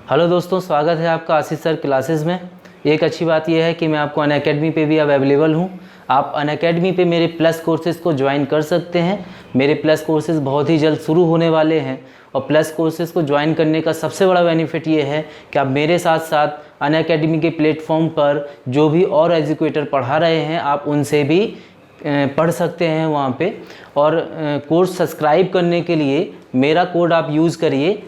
Hello दोस्तों, स्वागत है आपका आशीष सर क्लासेस में। एक अच्छी बात यह है कि मैं आपको अनअकैडमी पे भी अब अवेलेबल हूँ। आप अनअकैडमी पे मेरे प्लस कोर्सेज़ को ज्वाइन कर सकते हैं। मेरे प्लस कोर्सेज़ बहुत ही जल्द शुरू होने वाले हैं और प्लस कोर्सेज़ को ज्वाइन करने का सबसे बड़ा बेनिफिट ये है कि आप मेरे साथ साथ अनअकैडमी के प्लेटफॉर्म पर जो भी और एजुकेटर पढ़ा रहे हैं आप उनसे भी पढ़ सकते हैं वहाँ पे। और कोर्स सब्सक्राइब करने के लिए मेरा कोड आप यूज़ करिए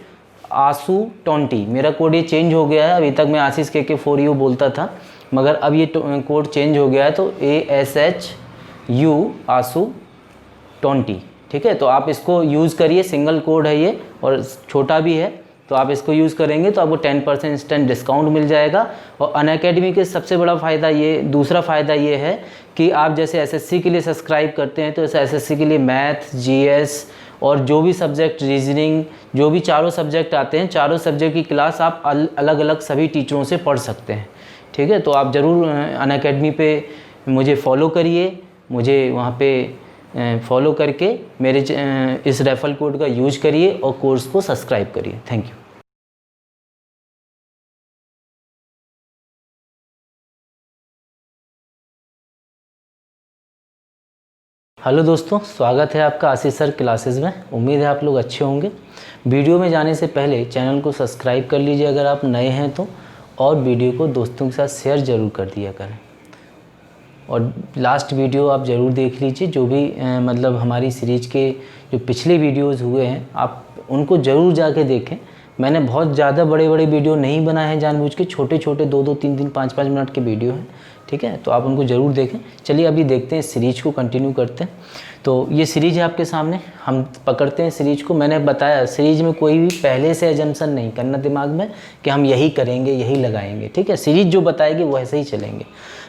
ASU20। मेरा कोड ये चेंज हो गया है। अभी तक मैं आशीष KK4U बोलता था, मगर अब ये कोड चेंज हो गया है, तो ASHU ASU20। ठीक है, तो आप इसको यूज़ करिए। सिंगल कोड है ये और छोटा भी है, तो आप इसको यूज़ करेंगे तो आपको 10% इंस्टेंट डिस्काउंट मिल जाएगा। और अनअकैडमी के सबसे बड़ा फ़ायदा ये, दूसरा फ़ायदा ये है कि आप जैसे SSC के लिए सब्सक्राइब करते हैं तो इस SSC के लिए मैथ, GS और जो भी सब्जेक्ट, रीजनिंग, जो भी चारों सब्जेक्ट आते हैं, चारों सब्जेक्ट की क्लास आप अलग अलग सभी टीचरों से पढ़ सकते हैं। ठीक है, तो आप ज़रूर अनअकैडमी पे मुझे फॉलो करिए। मुझे वहाँ पे फॉलो करके मेरे इस रेफरल कोड का यूज करिए और कोर्स को सब्सक्राइब करिए। Thank you. हेलो दोस्तों, स्वागत है आपका आशीष सर क्लासेस में। उम्मीद है आप लोग अच्छे होंगे। वीडियो में जाने से पहले चैनल को सब्सक्राइब कर लीजिए अगर आप नए हैं तो, और वीडियो को दोस्तों के साथ शेयर ज़रूर कर दिया करें। और लास्ट वीडियो आप ज़रूर देख लीजिए, जो भी मतलब हमारी सीरीज़ के जो पिछले वीडियोज़ हुए हैं आप उनको ज़रूर जाके देखें। मैंने बहुत ज़्यादा बड़े बड़े वीडियो नहीं बनाए हैं, जानबूझ के छोटे छोटे 2-2, 3-3, 5-5 मिनट के वीडियो हैं। ठीक है, तो आप उनको ज़रूर देखें। चलिए अभी देखते हैं, सीरीज को कंटिन्यू करते हैं। तो ये सीरीज है आपके सामने, हम पकड़ते हैं सीरीज को। मैंने बताया सीरीज में कोई भी पहले से एजम्पशन नहीं करना दिमाग में कि हम यही करेंगे, यही लगाएंगे। ठीक है, सीरीज जो बताएगी वैसे ही चलेंगे।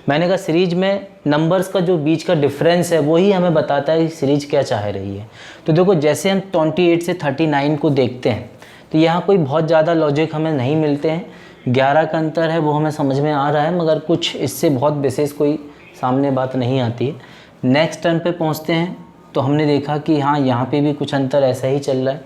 मैंने कहा सीरीज में नंबर्स का जो बीच का डिफरेंस है वही हमें बताता है कि सीरीज क्या चाह रही है। तो देखो, जैसे हम 28 से 39 को देखते हैं तो यहाँ कोई बहुत ज़्यादा लॉजिक हमें नहीं मिलते हैं। 11 का अंतर है वो हमें समझ में आ रहा है, मगर कुछ इससे बहुत विशेष कोई सामने बात नहीं आती है। नेक्स्ट टर्न पे पहुँचते हैं तो हमने देखा कि हाँ, यहाँ पे भी कुछ अंतर ऐसा ही चल रहा है।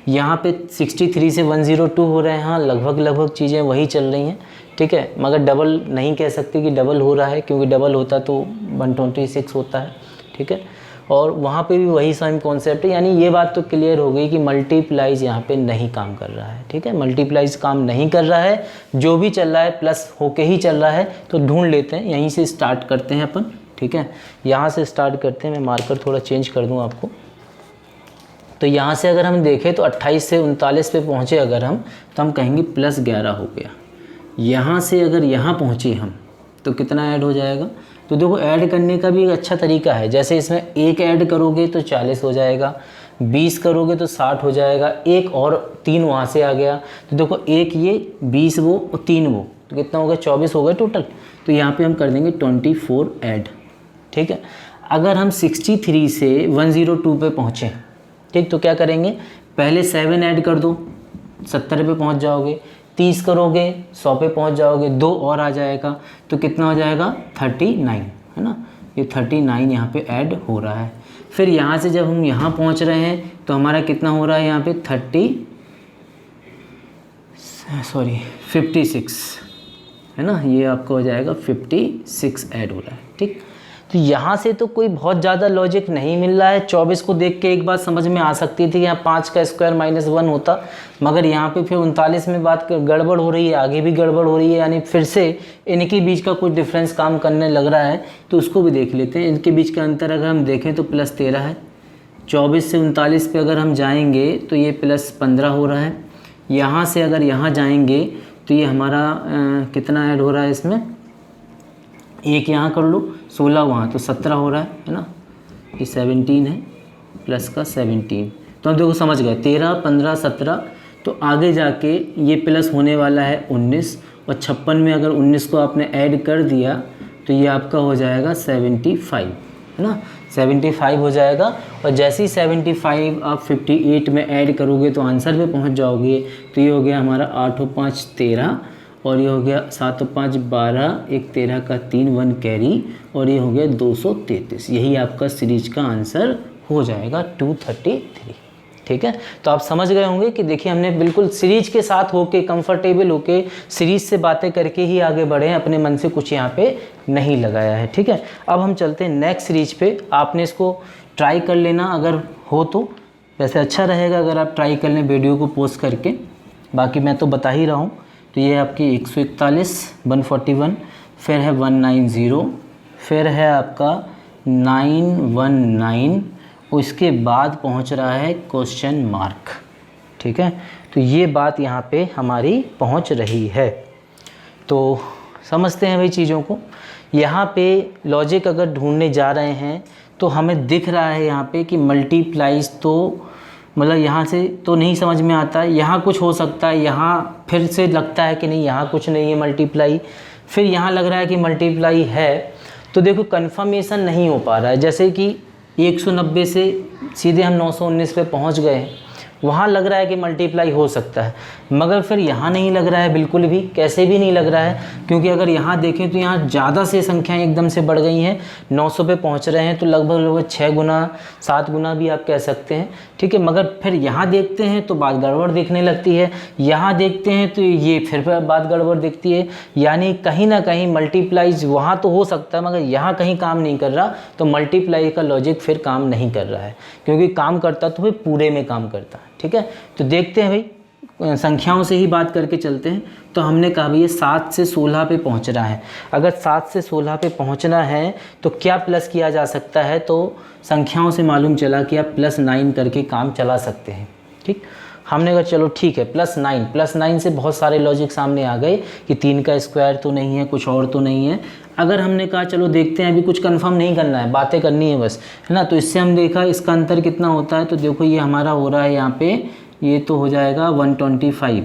यहाँ पे 63 से 102 हो रहे हैं। हाँ, लगभग चीज़ें वही चल रही हैं। ठीक है, मगर डबल नहीं कह सकते कि डबल हो रहा है, क्योंकि डबल होता तो 126 होता है। ठीक है, और वहाँ पे भी वही सेम कॉन्सेप्ट है। यानी ये बात तो क्लियर हो गई कि मल्टीप्लाइज यहाँ पे नहीं काम कर रहा है। ठीक है, मल्टीप्लाइज काम नहीं कर रहा है, जो भी चल रहा है प्लस होके ही चल रहा है। तो ढूंढ लेते हैं, यहीं से स्टार्ट करते हैं अपन। ठीक है, यहाँ से स्टार्ट करते हैं। मैं मार्कर थोड़ा चेंज कर दूँ आपको। तो यहाँ से अगर हम देखें तो 28 से 39 पे पहुँचे अगर हम, तो हम कहेंगे +11 हो गया। यहाँ से अगर यहाँ पहुँचे हम तो कितना ऐड हो जाएगा? तो देखो, ऐड करने का भी एक अच्छा तरीका है। जैसे इसमें 1 ऐड करोगे तो 40 हो जाएगा, 20 करोगे तो 60 हो जाएगा, 1 और 3 वहाँ से आ गया। तो देखो, 1 ये, 20 वो और 3 वो, तो कितना होगा? 24 हो गया टोटल। तो यहाँ पे हम कर देंगे 24 ऐड। ठीक है, अगर हम 63 से 102 पे पहुँचें, ठीक, तो क्या करेंगे? पहले 7 ऐड कर दो, 70 पे पहुँच जाओगे। 30 करोगे 100 पे पहुँच जाओगे, 2 और आ जाएगा तो कितना हो जाएगा? 39, है ना। ये 39 यहाँ पे ऐड हो रहा है। फिर यहाँ से जब हम यहाँ पहुँच रहे हैं तो हमारा कितना हो रहा है? यहाँ पे 56, है ना। ये आपका हो जाएगा 56 ऐड हो रहा है। ठीक, तो यहाँ से तो कोई बहुत ज़्यादा लॉजिक नहीं मिल रहा है। 24 को देख के एक बात समझ में आ सकती थी, यहाँ 5 का स्क्वायर -1 होता, मगर यहाँ पे फिर 39 में बात गड़बड़ हो रही है, आगे भी गड़बड़ हो रही है। यानी फिर से इनके बीच का कुछ डिफरेंस काम करने लग रहा है, तो उसको भी देख लेते हैं। इनके बीच का अंतर अगर हम देखें तो +13 है। 24 से 39 पे अगर हम जाएंगे तो ये +15 हो रहा है। यहाँ से अगर यहाँ जाएंगे तो ये हमारा कितना ऐड हो रहा है इसमें? 1 यहाँ कर लो, 16 वहाँ, तो 17 हो रहा है ना। ये 17 है, प्लस का 17। तो हम देखो समझ गए, 13, 15, 17। तो आगे जाके ये प्लस होने वाला है 19, और 56 में अगर 19 को आपने ऐड कर दिया तो ये आपका हो जाएगा 75, है ना। 75 हो जाएगा। और जैसे ही 75 आप 58 में ऐड करोगे तो आंसर पे पहुंच जाओगे। तो ये हो गया हमारा 8 और 5 13, और ये हो गया 7 और 5 12, एक 13 का 3 1 कैरी, और ये हो गया 233। यही आपका सीरीज का आंसर हो जाएगा 233। ठीक है। तो आप समझ गए होंगे कि देखिए हमने बिल्कुल सीरीज के साथ होके कंफर्टेबल होके सीरीज से बातें करके ही आगे बढ़े हैं, अपने मन से कुछ यहाँ पे नहीं लगाया है, ठीक है। अब हम चलते हैं नेक्स्ट सीरीज पे। आपने इसको ट्राई कर लेना अगर हो तो, वैसे अच्छा रहेगा अगर आप ट्राई कर लें वीडियो को पोस्ट करके, बाकी मैं तो बता ही रहा हूँ। तो ये आपकी 141, 141, फिर है 190, फिर है आपका 919, उसके बाद पहुंच रहा है क्वेश्चन मार्क, ठीक है। तो ये बात यहाँ पे हमारी पहुंच रही है। तो समझते हैं भाई चीज़ों को। यहाँ पे लॉजिक अगर ढूंढने जा रहे हैं तो हमें दिख रहा है यहाँ पे कि मल्टीप्लाइज, तो मतलब यहाँ से तो नहीं समझ में आता है, यहाँ कुछ हो सकता है, यहाँ फिर से लगता है कि नहीं यहाँ कुछ नहीं है मल्टीप्लाई, फिर यहाँ लग रहा है कि मल्टीप्लाई है। तो देखो कन्फर्मेशन नहीं हो पा रहा है। जैसे कि 190 से सीधे हम 919 पे पहुँच गए हैं, वहाँ लग रहा है कि मल्टीप्लाई हो सकता है, मगर फिर यहाँ नहीं लग रहा है बिल्कुल भी, कैसे भी नहीं लग रहा है। क्योंकि अगर यहाँ देखें तो यहाँ ज़्यादा से संख्याएं एकदम से बढ़ गई हैं, 900 पे पहुँच रहे हैं, तो लगभग 6 गुना 7 गुना भी आप कह सकते हैं, ठीक है। मगर फिर यहाँ देखते हैं तो बात गड़बड़ दिखने लगती है, यहाँ देखते हैं तो ये फिर बात गड़बड़ दिखती है। यानी कहीं ना कहीं मल्टीप्लाइज वहाँ तो हो सकता है, मगर यहाँ कहीं काम नहीं कर रहा, तो मल्टीप्लाई का लॉजिक फिर काम नहीं कर रहा है। क्योंकि काम करता तो फिर पूरे में काम करता है, ठीक है। तो देखते हैं भाई, संख्याओं से ही बात करके चलते हैं। तो हमने कहा भाई ये 7 से 16 पे पहुंच रहा है। अगर 7 से 16 पे पहुंचना है तो क्या प्लस किया जा सकता है, तो संख्याओं से मालूम चला कि आप +9 करके काम चला सकते हैं, ठीक। हमने कहा चलो ठीक है +9 से बहुत सारे लॉजिक सामने आ गए कि 3 का स्क्वायर तो नहीं है, कुछ और तो नहीं है। अगर हमने कहा चलो देखते हैं, अभी कुछ कंफर्म नहीं करना है, बातें करनी है बस, है ना। तो इससे हम देखा इसका अंतर कितना होता है। तो देखो ये हमारा हो रहा है यहाँ पे, ये तो हो जाएगा 125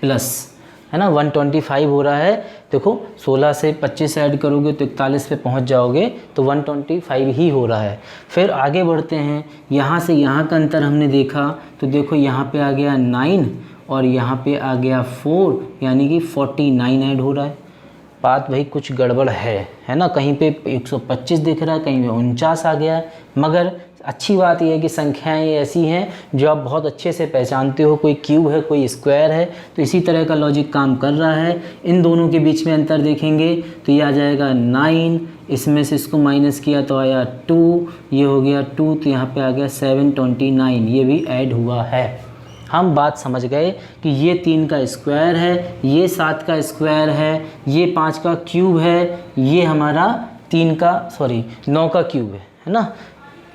प्लस, है ना, 125 हो रहा है। देखो 16 से 25 ऐड करोगे तो 41 पे पहुंच जाओगे, तो 125 ही हो रहा है। फिर आगे बढ़ते हैं, यहाँ से यहाँ का अंतर हमने देखा, तो देखो यहाँ पे आ गया 9 और यहाँ पे आ गया 4, यानी कि 49 ऐड हो रहा है। बात भाई कुछ गड़बड़ है ना। कहीं पे 125 दिख रहा है, कहीं पे 49 आ गया है। मगर अच्छी बात यह है कि संख्याएं ऐसी हैं जो आप बहुत अच्छे से पहचानते हो, कोई क्यूब है कोई स्क्वायर है, तो इसी तरह का लॉजिक काम कर रहा है। इन दोनों के बीच में अंतर देखेंगे तो ये आ जाएगा 9, इसमें से इसको माइनस किया तो आया 2, ये हो गया 2, तो यहाँ पे आ गया 729, ये भी ऐड हुआ है। हम बात समझ गए कि ये 3 का स्क्वायर है, ये 7 का स्क्वायर है, ये 5 का क्यूब है, ये हमारा 9 का क्यूब है ना।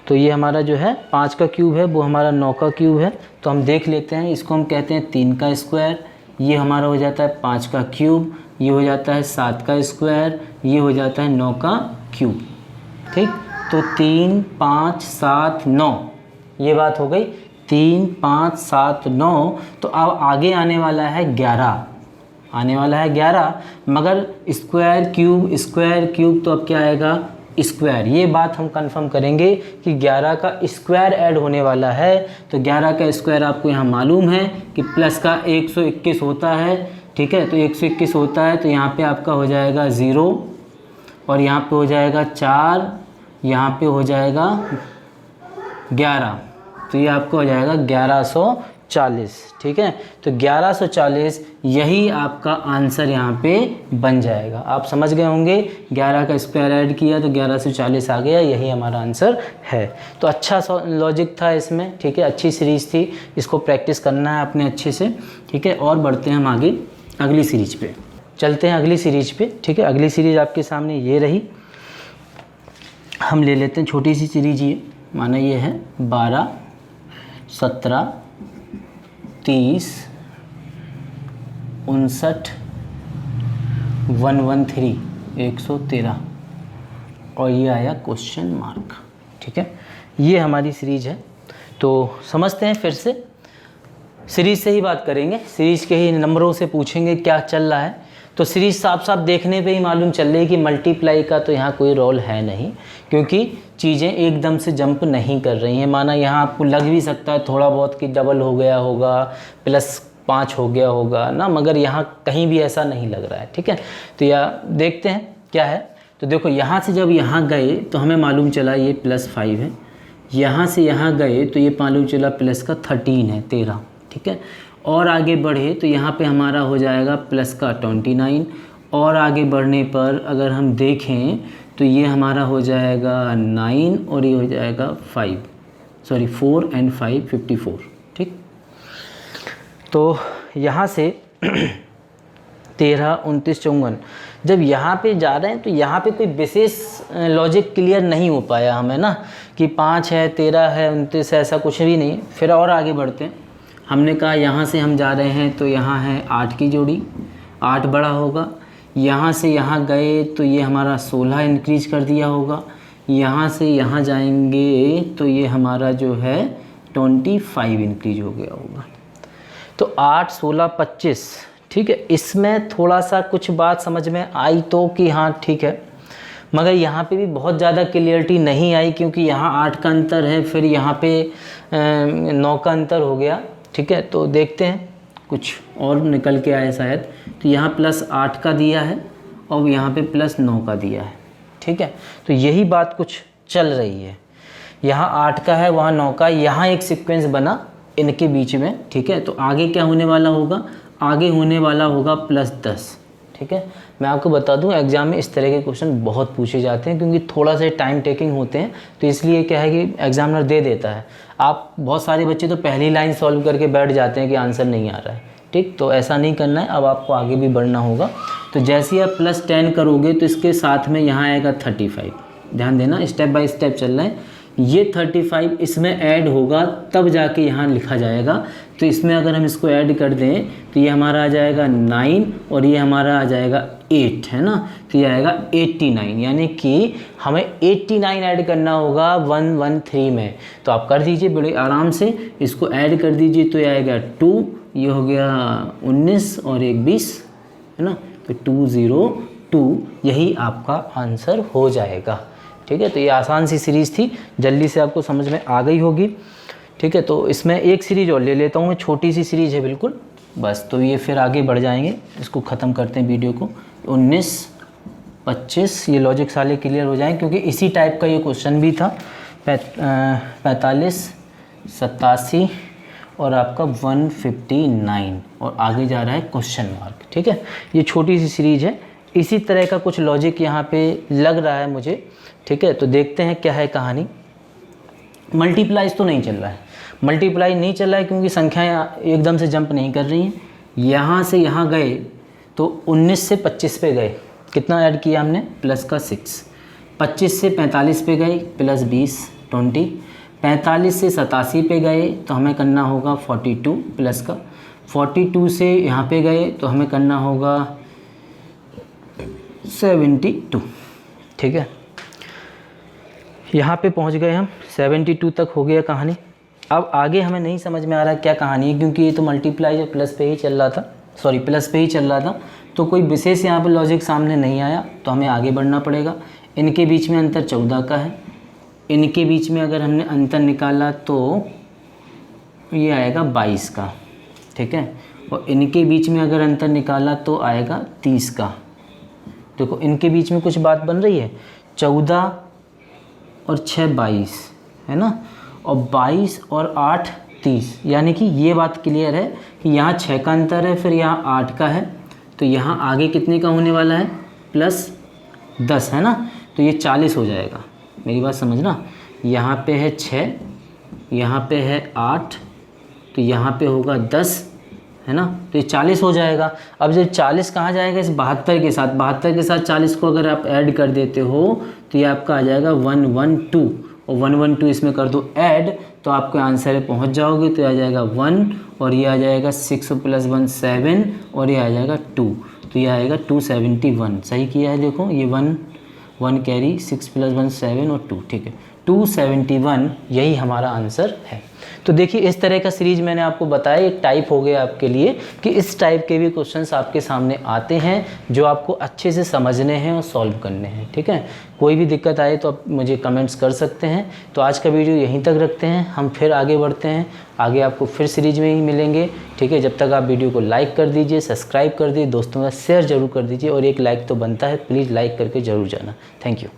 तो ये हमारा जो है 5 का क्यूब है, वो हमारा 9 का क्यूब है। तो हम देख लेते हैं, इसको हम कहते हैं 3 का स्क्वायर, ये हमारा हो जाता है 5 का क्यूब, ये हो जाता है 7 का स्क्वायर, ये हो जाता है 9 का क्यूब, ठीक। तो 3, 5, 7, 9 ये बात हो गई, 3, 5, 7, 9। तो अब आगे आने वाला है 11, मगर स्क्वायर क्यूब तो अब क्या आएगा स्क्वायर। ये बात हम कंफर्म करेंगे कि 11 का स्क्वायर ऐड होने वाला है। तो 11 का स्क्वायर आपको यहाँ मालूम है कि प्लस का 121 होता है, ठीक है। तो 121 होता है, तो यहाँ पे आपका हो जाएगा 0 और यहाँ पे हो जाएगा 4, यहाँ पे हो जाएगा 11, तो ये आपको हो जाएगा 1140, ठीक है। तो 1140 यही आपका आंसर यहाँ पे बन जाएगा। आप समझ गए होंगे, 11 का स्क्वायर ऐड किया तो 1140 आ गया, यही हमारा आंसर है। तो अच्छा लॉजिक था इसमें, ठीक है, अच्छी सीरीज़ थी, इसको प्रैक्टिस करना है अपने अच्छे से, ठीक है। और बढ़ते हैं हम आगे अगली सीरीज पे, चलते हैं अगली सीरीज पे, ठीक है। अगली सीरीज आपके सामने ये रही, हम ले लेते हैं छोटी सी सीरीज, ये माना ये है 12, 17, 30, 59, 113, 113 और ये आया क्वेश्चन मार्क, ठीक है। ये हमारी सीरीज है। तो समझते हैं, फिर से सीरीज से ही बात करेंगे, सीरीज के ही नंबरों से पूछेंगे क्या चल रहा है। तो सीरीज साफ साफ देखने पे ही मालूम चल रही है कि मल्टीप्लाई का तो यहाँ कोई रोल है नहीं, क्योंकि चीज़ें एकदम से जंप नहीं कर रही हैं। माना यहाँ आपको लग भी सकता है थोड़ा बहुत कि डबल हो गया होगा, +5 हो गया होगा ना, मगर यहाँ कहीं भी ऐसा नहीं लग रहा है, ठीक है। तो यह देखते हैं क्या है। तो देखो यहाँ से जब यहाँ गए तो हमें मालूम चला ये +5 है, यहाँ से यहाँ गए तो ये मान चला प्लस का 13 है, 13, ठीक है। और आगे बढ़े तो यहाँ पे हमारा हो जाएगा प्लस का 29, और आगे बढ़ने पर अगर हम देखें तो ये हमारा हो जाएगा 9 और ये हो जाएगा 4 एंड 5 54, ठीक। तो यहाँ से 13, 29, 54 जब यहाँ पे जा रहे हैं तो यहाँ पे कोई विशेष लॉजिक क्लियर नहीं हो पाया हमें ना, कि 5 है, 13 है, 29 है, ऐसा कुछ भी नहीं है। फिर और आगे बढ़ते हैं। हमने कहा यहाँ से हम जा रहे हैं तो यहाँ है 8 की जोड़ी, 8 बड़ा होगा। यहाँ से यहाँ गए तो ये हमारा 16 इंक्रीज कर दिया होगा। यहाँ से यहाँ जाएंगे तो ये हमारा जो है 25 इंक्रीज हो गया होगा। तो 8, 16, 25, ठीक है। इसमें थोड़ा सा कुछ बात समझ में आई तो कि हाँ ठीक है, मगर यहाँ पे भी बहुत ज़्यादा क्लियरिटी नहीं आई, क्योंकि यहाँ 8 का अंतर है, फिर यहाँ पे 9 का अंतर हो गया, ठीक है। तो देखते हैं कुछ और निकल के आए शायद। तो यहाँ +8 का दिया है और यहाँ पे +9 का दिया है, ठीक है। तो यही बात कुछ चल रही है। यहाँ 8 का है, वहाँ 9 का, यहाँ एक सीक्वेंस बना इनके बीच में, ठीक है। तो आगे क्या होने वाला होगा, आगे होने वाला होगा +10, ठीक है। मैं आपको बता दूं एग्ज़ाम में इस तरह के क्वेश्चन बहुत पूछे जाते हैं, क्योंकि थोड़ा सा टाइम टेकिंग होते हैं, तो इसलिए क्या है कि एग्जामिनर दे देता है। आप बहुत सारे बच्चे तो पहली लाइन सॉल्व करके बैठ जाते हैं कि आंसर नहीं आ रहा है, ठीक। तो ऐसा नहीं करना है, अब आपको आगे भी बढ़ना होगा। तो जैसे ही आप +10 करोगे तो इसके साथ में यहाँ आएगा 35। ध्यान देना, स्टेप बाय स्टेप चल रहा है। ये 35 इसमें ऐड होगा तब जाके यहाँ लिखा जाएगा। तो इसमें अगर हम इसको ऐड कर दें तो ये हमारा आ जाएगा 9 और ये हमारा आ जाएगा 8, है ना। तो ये आएगा 89, यानी कि हमें 89 ऐड करना होगा 113 में। तो आप कर दीजिए बड़े आराम से, इसको ऐड कर दीजिए तो ये आएगा 2, ये हो गया 19 और 1 20, है ना। तो 202 यही आपका आंसर हो जाएगा, ठीक है। तो ये आसान सी सीरीज़ थी, जल्दी से आपको समझ में आ गई होगी, ठीक है। तो इसमें एक सीरीज़ और ले लेता हूँ मैं, छोटी सी सीरीज़ है बिल्कुल, बस। तो ये फिर आगे बढ़ जाएंगे, इसको ख़त्म करते हैं वीडियो को। 19, 25 ये लॉजिक साले क्लियर हो जाएं, क्योंकि इसी टाइप का ये क्वेश्चन भी था। 45, 87 और आपका 159 और आगे जा रहा है क्वेश्चन मार्क, ठीक है। ये छोटी सी सीरीज़ है, इसी तरह का कुछ लॉजिक यहाँ पे लग रहा है मुझे, ठीक है। तो देखते हैं क्या है कहानी। मल्टीप्लाइज तो नहीं चल रहा है, मल्टीप्लाई नहीं चल रहा है क्योंकि संख्याएं एकदम से जंप नहीं कर रही हैं। यहाँ से यहाँ गए तो 19 से 25 पे गए, कितना ऐड किया हमने, +6। 25 से 45 पे गए +20, 20। 45 से 87 पे गए तो हमें करना होगा 42 प्लस का। 42 से यहाँ पे गए तो हमें करना होगा 72, ठीक है। यहाँ पे पहुँच गए हम, 72 तक हो गया कहानी। अब आगे हमें नहीं समझ में आ रहा क्या कहानी है, क्योंकि ये तो मल्टीप्लाई जो प्लस पे ही चल रहा था, सॉरी प्लस पे ही चल रहा था, तो कोई विशेष यहाँ पे लॉजिक सामने नहीं आया। तो हमें आगे बढ़ना पड़ेगा। इनके बीच में अंतर 14 का है, इनके बीच में अगर हमने अंतर निकाला तो ये आएगा 22 का, ठीक है। और इनके बीच में अगर अंतर निकाला तो आएगा 30 का। देखो इनके बीच में कुछ बात बन रही है, 14 और 6 22, है ना, और 22 और 8 30, यानी कि ये बात क्लियर है कि यहाँ 6 का अंतर है, फिर यहाँ 8 का है। तो यहाँ आगे कितने का होने वाला है, +10, है ना। तो ये 40 हो जाएगा, मेरी बात समझना। यहाँ पे है 6, यहाँ पे है 8, तो यहाँ पे होगा 10, है ना। तो ये 40 हो जाएगा। अब जब 40 कहाँ जाएगा, इस 72 के साथ, 72 के साथ 40 को अगर आप ऐड कर देते हो तो ये आपका आ जाएगा 112, और 112 इसमें कर दो ऐड तो आपके आंसर पे पहुँच जाओगे। तो आ जाएगा 1 और ये आ जाएगा 6 + 1 7 और ये आ जाएगा 2, तो ये आएगा 271। सही किया है, देखो ये 1 कैरी, 6 + 1 7 और 2, ठीक है, 271 यही हमारा आंसर है। तो देखिए इस तरह का सीरीज मैंने आपको बताया, एक टाइप हो गया आपके लिए कि इस टाइप के भी क्वेश्चंस आपके सामने आते हैं जो आपको अच्छे से समझने हैं और सॉल्व करने हैं, ठीक है। कोई भी दिक्कत आए तो आप मुझे कमेंट्स कर सकते हैं। तो आज का वीडियो यहीं तक रखते हैं, हम फिर आगे बढ़ते हैं, आगे आपको फिर सीरीज में ही मिलेंगे, ठीक है। जब तक आप वीडियो को लाइक कर दीजिए, सब्सक्राइब कर दीजिए, दोस्तों का शेयर जरूर कर दीजिए, और एक लाइक तो बनता है, प्लीज़ लाइक करके ज़रूर जाना। Thank you.